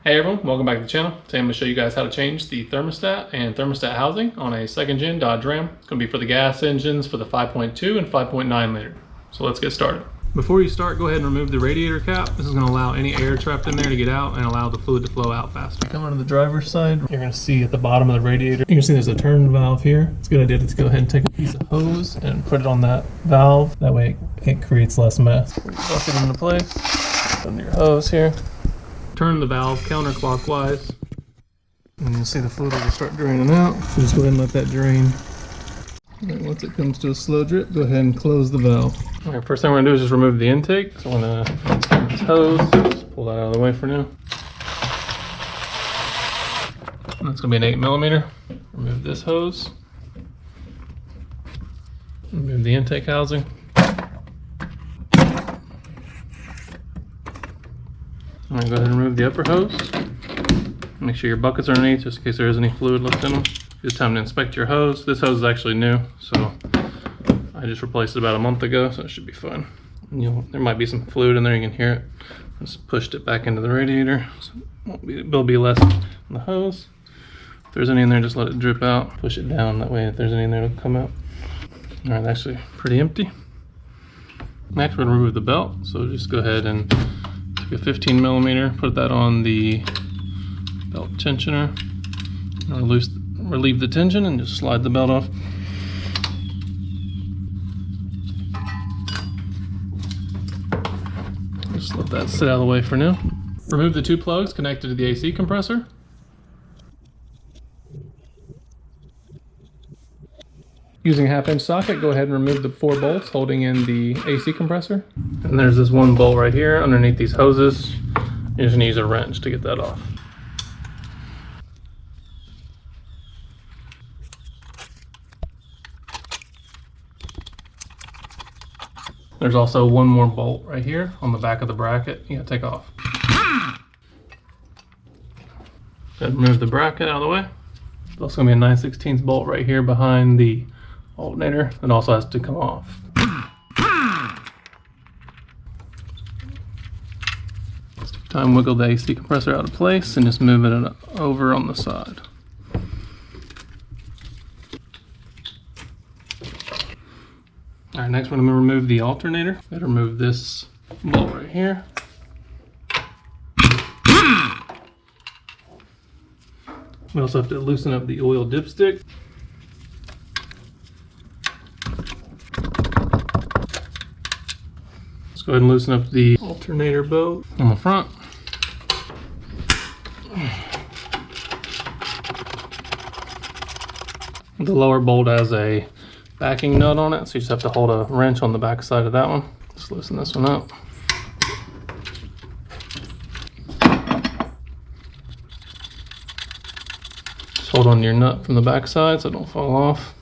Hey everyone, welcome back to the channel. Today I'm going to show you guys how to change the thermostat and thermostat housing on a 2nd gen Dodge Ram. It's going to be for the gas engines for the 5.2 and 5.9 liter. So let's get started. Before you start, go ahead and remove the radiator cap. This is going to allow any air trapped in there to get out and allow the fluid to flow out faster. Coming to the driver's side, you're going to see at the bottom of the radiator, you can see there's a turn valve here. It's a good idea to go ahead and take a piece of hose and put it on that valve. That way it creates less mess. Put your bucket into place, put in your hose here. Turn the valve counterclockwise, and you'll see the fluid will start draining out. So just go ahead and let that drain. And once it comes to a slow drip, go ahead and close the valve. All right, first thing we're gonna do is just remove the intake. So I'm gonna take this hose, just pull that out of the way for now. And that's gonna be an 8mm. Remove this hose. Remove the intake housing. I'm going to go ahead and remove the upper hose. Make sure your buckets are underneath just in case there is any fluid left in them. It's time to inspect your hose. This hose is actually new, so I just replaced it about a month ago, so it should be fine. There might be some fluid in there, you can hear it. Just pushed it back into the radiator, so there'll be less in the hose. If there's any in there, just let it drip out. Push it down, that way if there's any in there, it'll come out. All right, actually pretty empty. Next, we're going to remove the belt, so just go ahead and a 15mm, put that on the belt tensioner, relieve the tension and just slide the belt off. Just let that sit out of the way for now. Remove the 2 plugs connected to the AC compressor. Using a 1/2-inch socket, go ahead and remove the 4 bolts holding in the AC compressor. And there's this 1 bolt right here underneath these hoses. You just need to use a wrench to get that off. There's also 1 more bolt right here on the back of the bracket you gotta take off. Go ahead and remove the bracket out of the way. There's also gonna be a 9/16 bolt right here behind the alternator that also has to come off. Time wiggle the AC compressor out of place and just move it over on the side. All right, next we're going to remove the alternator. Gotta remove this bolt right here. We also have to loosen up the oil dipstick. Let's go ahead and loosen up the alternator bolt on the front. The lower bolt has a backing nut on it, so you just have to hold a wrench on the back side of that one. Just loosen this one up. Just hold on to your nut from the back side so it don't fall off.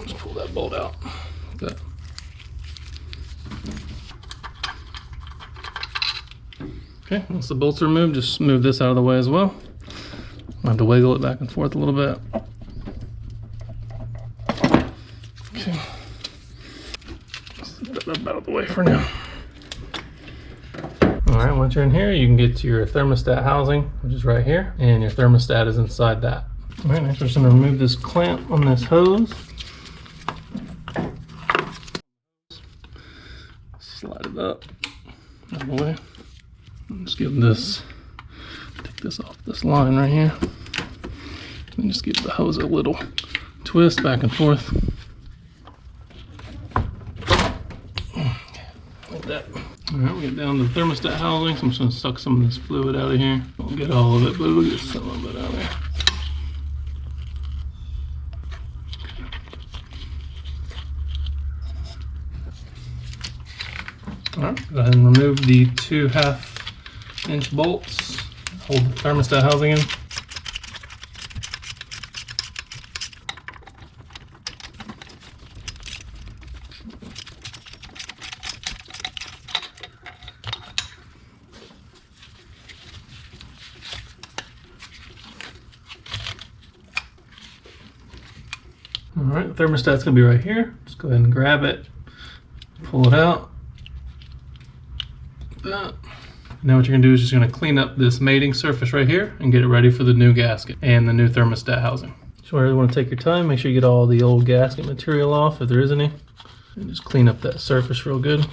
Just pull that bolt out. Like that. Okay, once the bolts are removed, just move this out of the way as well. I have to wiggle it back and forth a little bit. Okay, set that up out of the way for now. Alright, once you're in here, you can get to your thermostat housing, which is right here, and your thermostat is inside that. Alright, next we're just going to remove this clamp on this hose. Slide it up out of the way. Just give this, take this off this line right here, and just give the hose a little twist back and forth. Like that. Alright, we get down to the thermostat housing, so I'm just going to suck some of this fluid out of here. Won't get all of it, but we'll get some of it out of there. Alright, go ahead and remove the 2 1/2-inch bolts. Hold the thermostat housing in. Alright, the thermostat's going to be right here. Just go ahead and grab it, pull it out. Like that. Now what you're gonna do is just gonna clean up this mating surface right here and get it ready for the new gasket and the new thermostat housing. So you want to take your time, make sure you get all the old gasket material off if there is any, and just clean up that surface real good.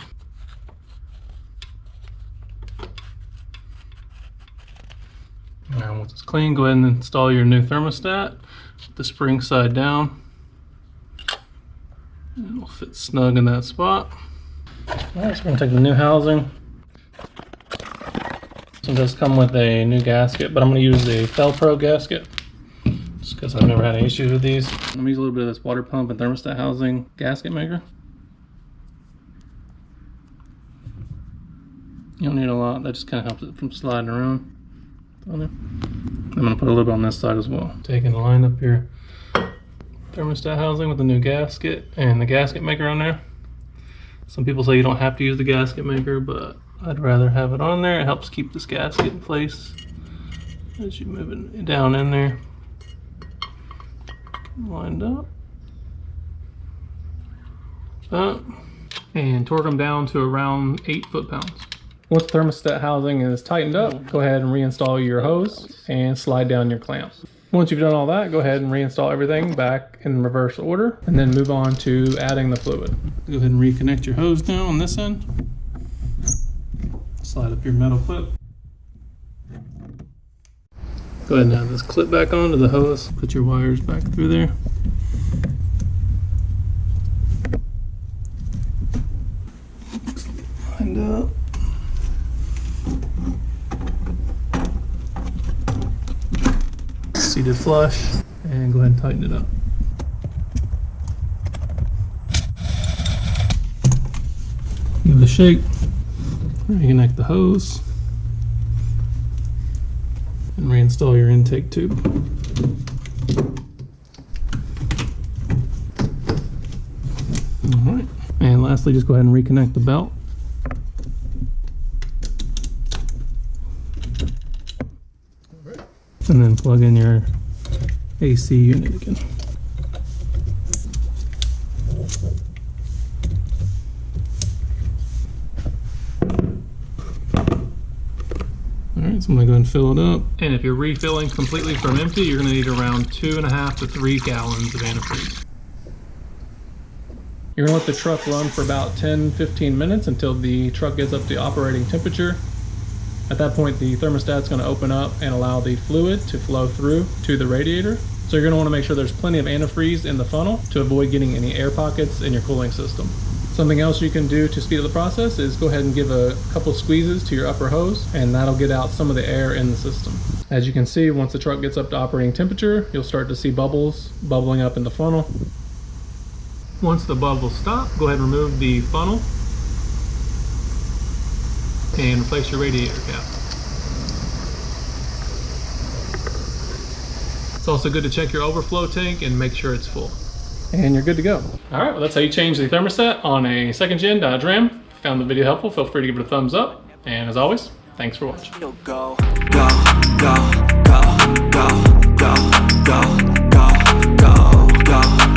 Now once it's clean, go ahead and install your new thermostat with the spring side down. And it'll fit snug in that spot. Alright, so we're going to take the new housing. This one does come with a new gasket, but I'm going to use the Felpro gasket just because I've never had any issues with these. I'm going to use a little bit of this water pump and thermostat housing gasket maker. You don't need a lot, that just kind of helps it from sliding around. I'm going to put a little bit on this side as well. Taking the line up your thermostat housing with the new gasket and the gasket maker on there. Some people say you don't have to use the gasket maker, but I'd rather have it on there. It helps keep this gasket in place as you move it down in there. Lined up. And torque them down to around 8 foot-pounds. Once the thermostat housing is tightened up, go ahead and reinstall your hose and slide down your clamps. Once you've done all that, go ahead and reinstall everything back in reverse order and then move on to adding the fluid. Go ahead and reconnect your hose now on this end. Slide up your metal clip. Go ahead and add this clip back onto the hose. Put your wires back through there. Lined up. Seated flush, and go ahead and tighten it up. Give it a shake. Reconnect the hose and reinstall your intake tube. Alright, and lastly just go ahead and reconnect the belt. And then plug in your AC unit again. Alright, so I'm going to go ahead and fill it up. And if you're refilling completely from empty, you're going to need around 2.5 to 3 gallons of antifreeze. You're going to let the truck run for about 10-15 minutes until the truck gets up to operating temperature. At that point, the thermostat's going to open up and allow the fluid to flow through to the radiator. So you're going to want to make sure there's plenty of antifreeze in the funnel to avoid getting any air pockets in your cooling system. Something else you can do to speed up the process is go ahead and give a couple squeezes to your upper hose, and that'll get out some of the air in the system. As you can see, once the truck gets up to operating temperature, you'll start to see bubbles bubbling up in the funnel. Once the bubbles stop, go ahead and remove the funnel and replace your radiator cap. It's also good to check your overflow tank and make sure it's full. And you're good to go. All right, well that's how you change the thermostat on a 2nd gen Dodge Ram. If you found the video helpful, feel free to give it a thumbs up. And as always, thanks for watching. Go, go, go, go, go, go, go, go, go, go.